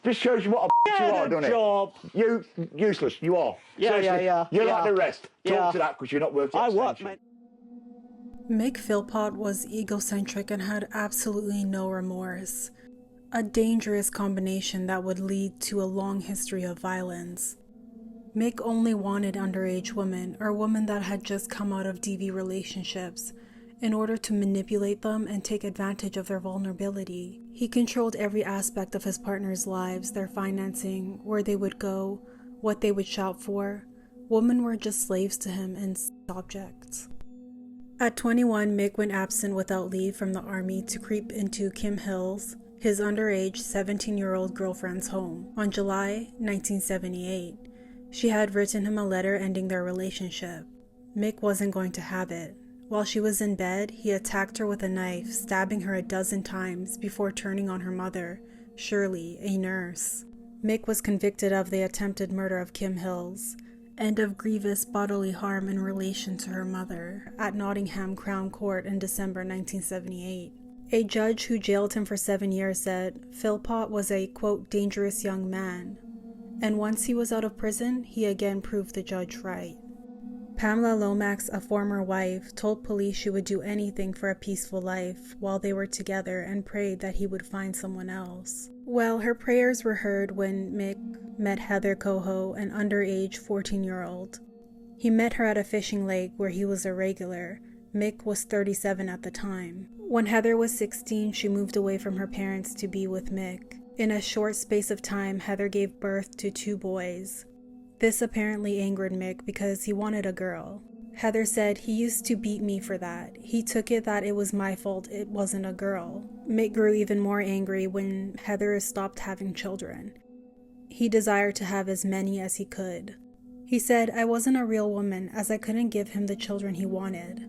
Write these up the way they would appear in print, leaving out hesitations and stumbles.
Just shows you what a you are, doesn't job. it? You useless, you are. Yeah, Seriously, yeah. You're Yeah. like the rest. Yeah. Talk to that because you're not worth the I work, extension. mate. Mick Philpott was egocentric and had absolutely no remorse. A dangerous combination that would lead to a long history of violence. Mick only wanted underage women or women that had just come out of DV relationships in order to manipulate them and take advantage of their vulnerability. He controlled every aspect of his partners' lives, their financing, where they would go, what they would shop for. Women were just slaves to him and objects. At 21, Mick went absent without leave from the army to creep into Kim Hill's, his underage 17-year-old girlfriend's home, on July 1978. She had written him a letter ending their relationship. Mick wasn't going to have it. While she was in bed, he attacked her with a knife, stabbing her a dozen times before turning on her mother, Shirley, a nurse. Mick was convicted of the attempted murder of Kim Hills and of grievous bodily harm in relation to her mother at Nottingham Crown Court in December 1978. A judge who jailed him for 7 years said Philpott was a, quote, dangerous young man, and once he was out of prison, he again proved the judge right. Pamela Lomax, a former wife, told police she would do anything for a peaceful life while they were together and prayed that he would find someone else. Well, her prayers were heard when Mick met Heather Coho, an underage 14-year-old. He met her at a fishing lake where he was a regular. Mick was 37 at the time. When Heather was 16, she moved away from her parents to be with Mick. In a short space of time, Heather gave birth to 2 boys. This apparently angered Mick because he wanted a girl. Heather said he used to beat me for that. He took it that it was my fault it wasn't a girl. Mick grew even more angry when Heather stopped having children. He desired to have as many as he could. He said, I wasn't a real woman as I couldn't give him the children he wanted.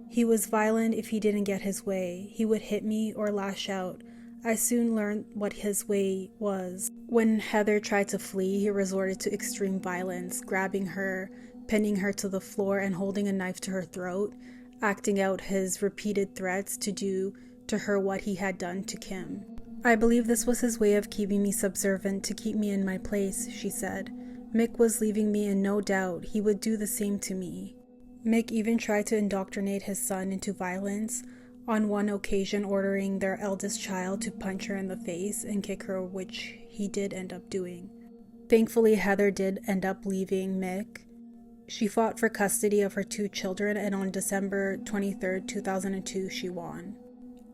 He was violent if he didn't get his way. He would hit me or lash out. I soon learned what his way was. When Heather tried to flee, he resorted to extreme violence, grabbing her, pinning her to the floor, and holding a knife to her throat, acting out his repeated threats to do to her what he had done to Kim. I believe this was his way of keeping me subservient to keep me in my place, she said. Mick was leaving me in no doubt he would do the same to me. Mick even tried to indoctrinate his son into violence, on one occasion ordering their eldest child to punch her in the face and kick her, which he did end up doing. Thankfully, Heather did end up leaving Mick. She fought for custody of her 2 children, and on December 23, 2002, she won.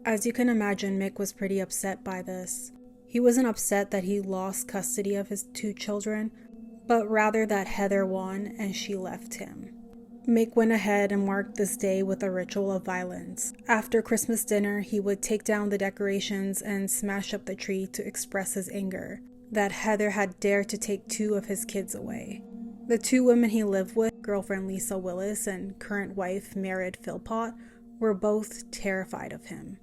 As you can imagine, Mick was pretty upset by this. He wasn't upset that he lost custody of his 2 children, but rather that Heather won and she left him. Mick went ahead and marked this day with a ritual of violence. After Christmas dinner, he would take down the decorations and smash up the tree to express his anger that Heather had dared to take 2 of his kids away. The 2 women he lived with, girlfriend Lisa Willis and current wife Mick Philpott, were both terrified of him.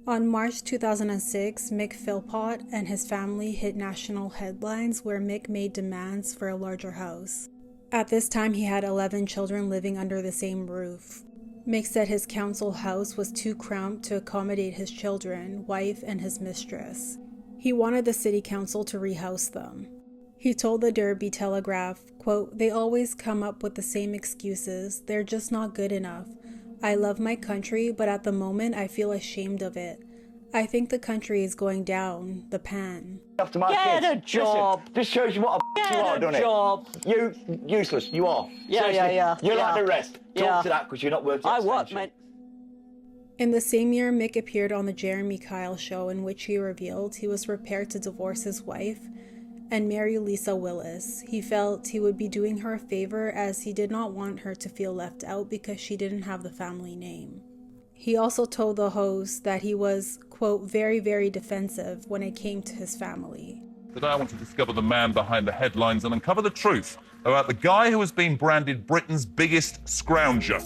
On March 2006, Mick Philpott and his family hit national headlines where Mick made demands for a larger house. At this time, he had 11 children living under the same roof. Mick said his council house was too cramped to accommodate his children, wife, and his mistress. He wanted the city council to rehouse them. He told the Derby Telegraph, quote, they always come up with the same excuses. They're just not good enough. I love my country, but at the moment I feel ashamed of it. I think the country is going down the pan. After my Get kids. a job. Listen, just shows you what a Get you are, a doesn't job. it? You useless, you are. Yeah, Seriously, yeah. You're Yeah. like the rest. Talk Yeah. to that because you're not worth the I extension. work, mate. In the same year, Mick appeared on the Jeremy Kyle show in which he revealed he was prepared to divorce his wife and marry Lisa Willis. He felt he would be doing her a favor as he did not want her to feel left out because she didn't have the family name. He also told the host that he was, quote, very, very defensive when it came to his family. Today I want to discover the man behind the headlines and uncover the truth about the guy who has been branded Britain's biggest scrounger.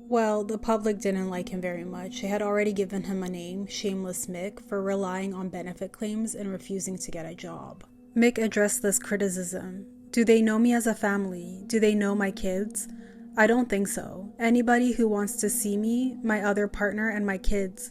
Well, the public didn't like him very much. They had already given him a name, Shameless Mick, for relying on benefit claims and refusing to get a job. Mick addressed this criticism. Do they know me as a family? Do they know my kids? I don't think so. Anybody who wants to see me, my other partner, and my kids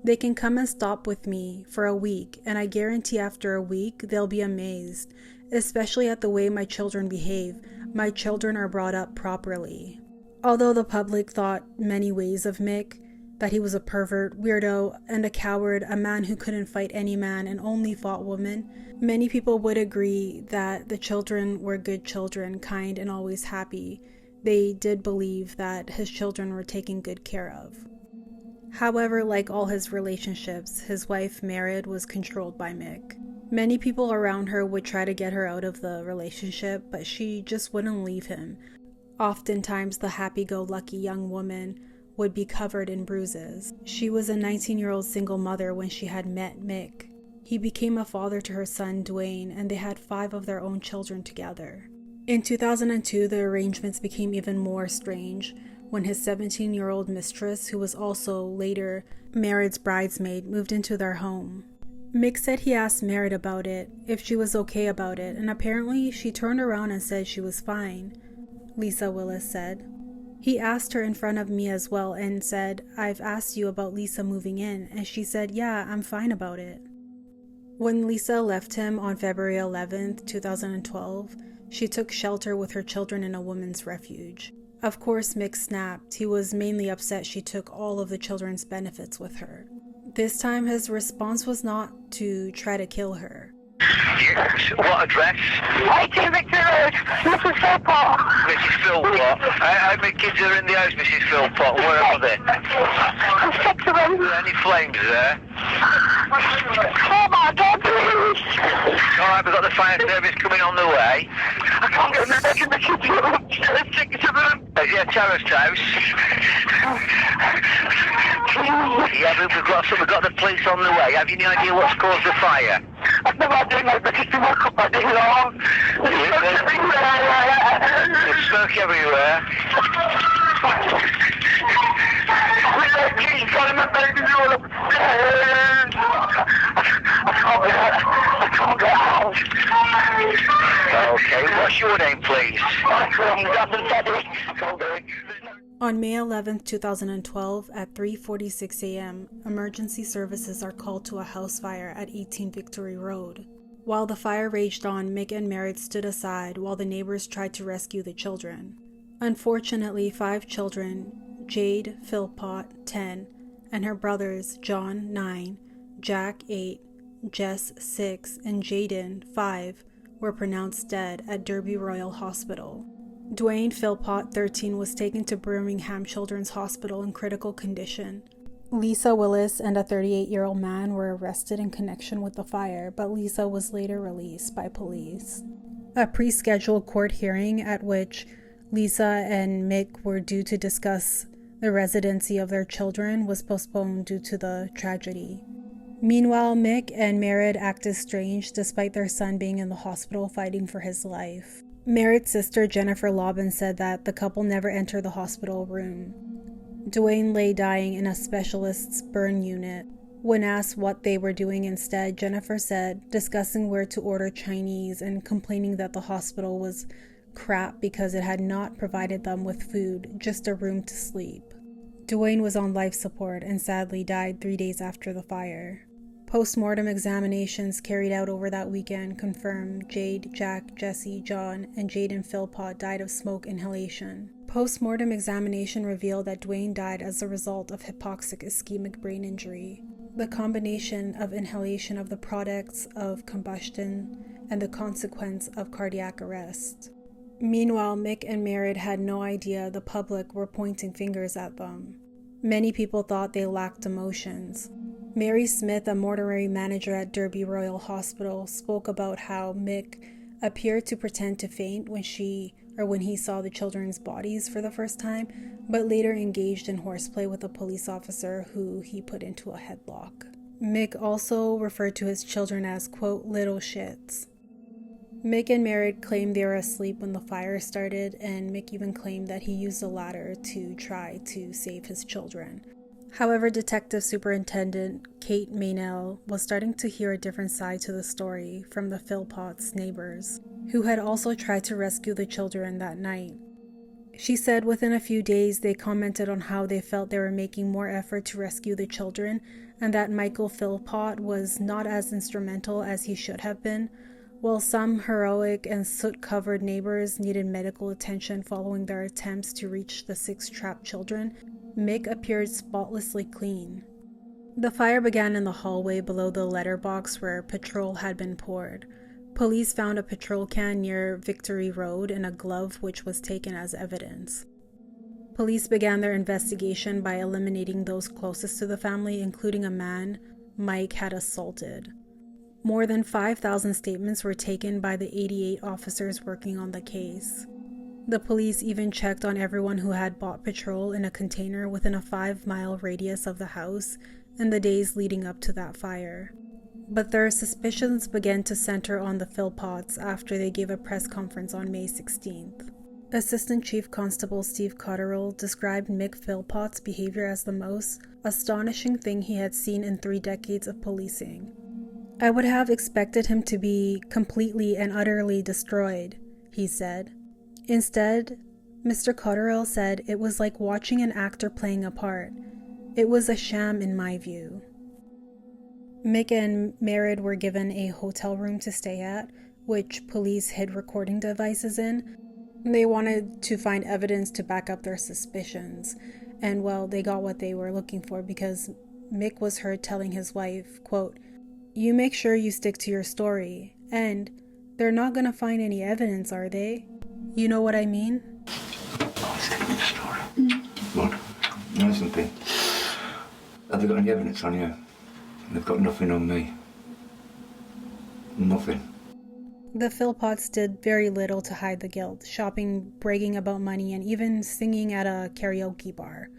They can come and stop with me for a week, and I guarantee after a week they'll be amazed, especially at the way my children behave. My children are brought up properly. Although the public thought many ways of Mick, that he was a pervert, weirdo, and a coward, a man who couldn't fight any man and only fought women, many people would agree that the children were good children, kind and always happy. They did believe that his children were taken good care of. However, like all his relationships, his wife Merit was controlled by Mick. Many people around her would try to get her out of the relationship, but she just wouldn't leave him. Oftentimes, the happy-go-lucky young woman would be covered in bruises. She was a 19-year-old single mother when she had met Mick. He became a father to her son, Dwayne, and they had 5 of their own children together. In 2002, the arrangements became even more strange when his 17-year-old mistress, who was also later Merritt's bridesmaid, moved into their home. Mick said he asked Merritt about it, if she was okay about it, and apparently she turned around and said she was fine, Lisa Willis said. He asked her in front of me as well and said, "I've asked you about Lisa moving in," and she said, "Yeah, I'm fine about it." When Lisa left him on February 11th, 2012, she took shelter with her children in a women's refuge. Of course, Mick snapped. He was mainly upset she took all of the children's benefits with her. This time, his response was not to try to kill her. Yes. What address? 18 Victor Road, Mrs. Philpott. Mrs. Philpott. How many kids are in the house, Mrs. Philpott? Where are they? I'm 6 of them. Are there any flames there? Oh my God, please. Alright, we've got the fire service coming on the way. I can't get in the bed in the kitchen. There's 6 of them. Is it a terraced house? Yeah, but we've got the police on the way. Have you any idea what's caused the fire? I've no idea, mate, but it's been woke up by day long. There's smoke everywhere. There's smoke everywhere. With their keys on my baby's all upstairs. I can't get out. Okay, what's your name, please? On May 11, 2012, at 3:46 a.m., emergency services are called to a house fire at 18 Victory Road. While the fire raged on, Mick and Merritt stood aside while the neighbors tried to rescue the children. Unfortunately, 5 children, Jade Philpott, 10, and her brothers, John, 9, Jack, 8, Jess, 6, and Jaden, 5, were pronounced dead at Derby Royal Hospital. Dwayne Philpott, 13, was taken to Birmingham Children's Hospital in critical condition. Lisa Willis and a 38-year-old man were arrested in connection with the fire, but Lisa was later released by police. A pre-scheduled court hearing at which Lisa and Mick were due to discuss the residency of their children was postponed due to the tragedy. Meanwhile, Mick and Merritt acted strange despite their son being in the hospital fighting for his life. Merritt's sister Jennifer Lobban said that the couple never entered the hospital room. Dwayne lay dying in a specialist's burn unit. When asked what they were doing instead, Jennifer said, discussing where to order Chinese and complaining that the hospital was crap because it had not provided them with food, just a room to sleep. Dwayne was on life support and sadly died 3 days after the fire. Post-mortem examinations carried out over that weekend confirmed Jade, Jack, Jesse, John, and Jaden Philpott died of smoke inhalation. Post-mortem examination revealed that Dwayne died as a result of hypoxic ischemic brain injury. The combination of inhalation of the products of combustion and the consequence of cardiac arrest. Meanwhile, Mick and Merritt had no idea the public were pointing fingers at them. Many people thought they lacked emotions. Mary Smith, a mortuary manager at Derby Royal Hospital, spoke about how Mick appeared to pretend to faint when he saw the children's bodies for the first time, but later engaged in horseplay with a police officer who he put into a headlock. Mick also referred to his children as, quote, little shits. Mick and Merritt claimed they were asleep when the fire started, and Mick even claimed that he used a ladder to try to save his children. However, Detective Superintendent Kate Maynell was starting to hear a different side to the story from the Philpotts' neighbors, who had also tried to rescue the children that night. She said within a few days they commented on how they felt they were making more effort to rescue the children and that Michael Philpott was not as instrumental as he should have been. While some heroic and soot-covered neighbors needed medical attention following their attempts to reach the 6 trapped children, Mick appeared spotlessly clean. The fire began in the hallway below the letterbox where petrol had been poured. Police found a petrol can near Victory Road and a glove which was taken as evidence. Police began their investigation by eliminating those closest to the family, including a man Mike had assaulted. More than 5,000 statements were taken by the 88 officers working on the case. The police even checked on everyone who had bought petrol in a container within a 5-mile radius of the house in the days leading up to that fire. But their suspicions began to center on the Philpotts after they gave a press conference on May 16th. Assistant Chief Constable Steve Cotterill described Mick Philpott's behavior as the most astonishing thing he had seen in 3 decades of policing. "I would have expected him to be completely and utterly destroyed," he said. Instead, Mr. Cotterill said it was like watching an actor playing a part. It was a sham in my view. Mick and Merritt were given a hotel room to stay at, which police hid recording devices in. They wanted to find evidence to back up their suspicions, and well, they got what they were looking for because Mick was heard telling his wife, quote, "You make sure you stick to your story, and they're not gonna find any evidence, are they? You know what I mean?" I'll stick to your story. What? You know something? Have they got any evidence on you? They've got nothing on me. Nothing. The Philpotts did very little to hide the guilt, shopping, bragging about money, and even singing at a karaoke bar.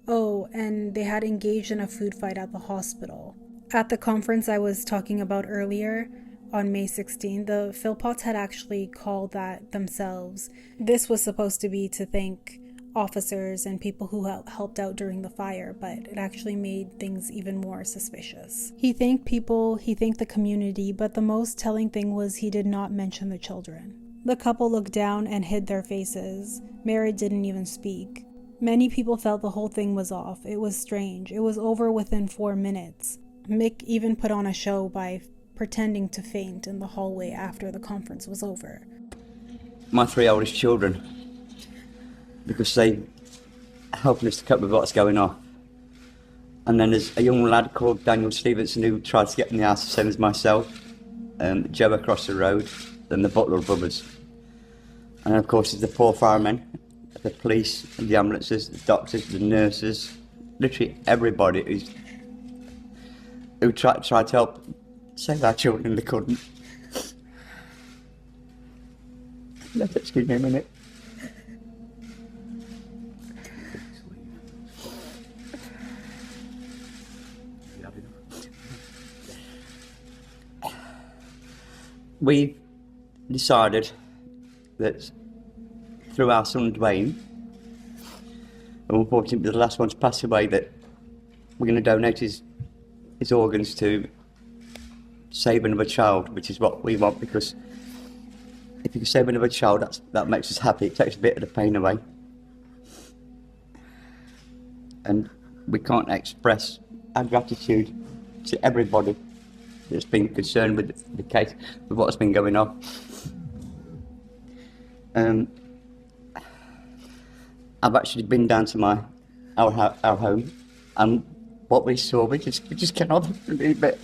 Oh, and they had engaged in a food fight at the hospital. At the conference I was talking about earlier, on May 16, the Philpotts had actually called that themselves. This was supposed to be to thank officers and people who helped out during the fire, but it actually made things even more suspicious. He thanked people, he thanked the community, but the most telling thing was he did not mention the children. The couple looked down and hid their faces. Merritt didn't even speak. Many people felt the whole thing was off. It was strange. It was over within 4 minutes. Mick even put on a show by pretending to faint in the hallway after the conference was over. My 3 oldest children, because they helping us to cope with what's going on. And then there's a young lad called Daniel Stevenson who tried to get in the house the same as myself, Joe across the road, and the Butler brothers. And of course there's the poor firemen, the police, the ambulances, the doctors, the nurses, literally everybody who tried to help save our children. They couldn't. Excuse me a minute. We've decided that through our son Dwayne, and unfortunately the last one to pass away, that we're going to donate his organs to save another child, which is what we want, because if you can save another child, that makes us happy. It takes a bit of the pain away. And we can't express our gratitude to everybody that's been concerned with the case, with what's been going on. I've actually been down to our home, and what we saw, we just cannot believe it.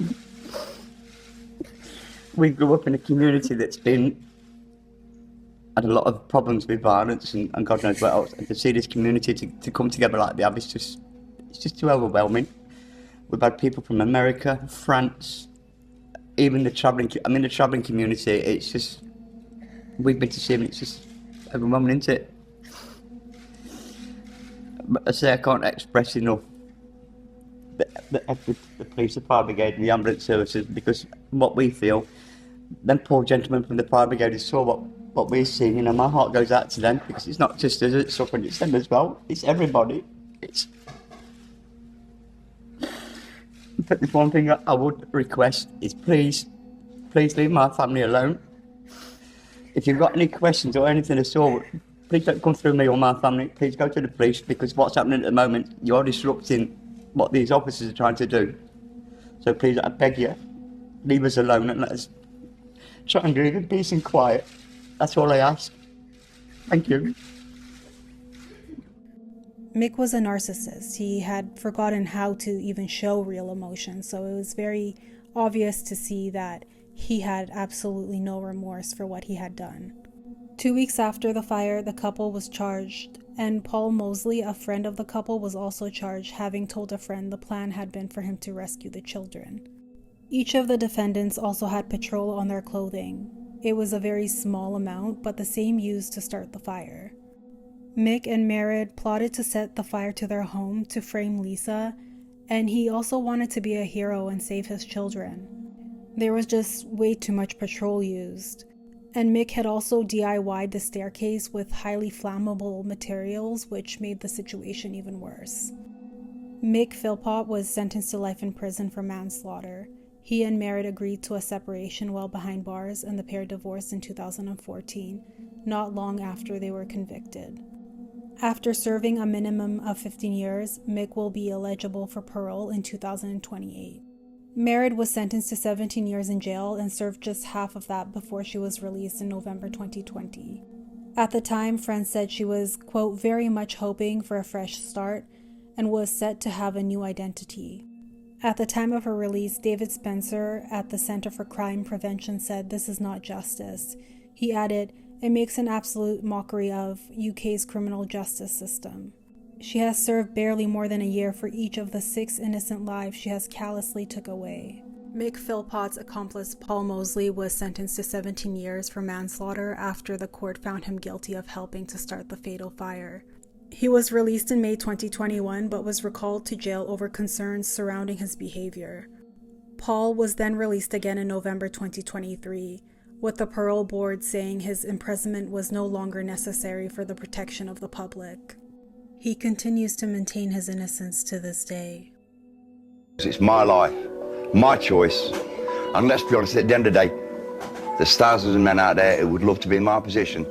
We grew up in a community that's had a lot of problems with violence and God knows what else, and to see this community to come together like they have, it's just too overwhelming. We've had people from America, France, even the travelling community. It's just, we've been to see them, it's just overwhelming, isn't it? But I say I can't express enough the police, the fire brigade and the ambulance services, because what we feel, them poor gentlemen from the fire brigade saw what we're seeing, you know, my heart goes out to them, because it's not just us that's suffering, it's them as well, it's everybody. But there's one thing I would request is please leave my family alone. If you've got any questions or anything at all, please don't come through me or my family. Please go to the police, because what's happening at the moment, you're disrupting what these officers are trying to do. So please, I beg you, leave us alone and let us try and do it in peace and quiet. That's all I ask. Thank you. Mick was a narcissist. He had forgotten how to even show real emotion, so it was very obvious to see that he had absolutely no remorse for what he had done. 2 weeks after the fire, the couple was charged, and Paul Mosley, a friend of the couple, was also charged, having told a friend the plan had been for him to rescue the children. Each of the defendants also had petrol on their clothing. It was a very small amount, but the same used to start the fire. Mick and Merritt plotted to set the fire to their home to frame Lisa, and he also wanted to be a hero and save his children. There was just way too much petrol used, and Mick had also DIY'd the staircase with highly flammable materials, which made the situation even worse. Mick Philpott was sentenced to life in prison for manslaughter. He and Merritt agreed to a separation while behind bars, and the pair divorced in 2014, not long after they were convicted. After serving a minimum of 15 years, Mick will be eligible for parole in 2028. Merritt was sentenced to 17 years in jail and served just half of that before she was released in November 2020. At the time, friends said she was, quote, very much hoping for a fresh start and was set to have a new identity. At the time of her release, David Spencer at the Center for Crime Prevention said, "This is not justice." He added, "It makes an absolute mockery of UK's criminal justice system." She has served barely more than a year for each of the 6 innocent lives she has callously took away. Mick Philpott's accomplice Paul Mosley was sentenced to 17 years for manslaughter after the court found him guilty of helping to start the fatal fire. He was released in May 2021 but was recalled to jail over concerns surrounding his behavior. Paul was then released again in November 2023, with the parole board saying his imprisonment was no longer necessary for the protection of the public. He continues to maintain his innocence to this day. It's my life, my choice, and let's be honest, at the end of the day, there's thousands of men out there who would love to be in my position,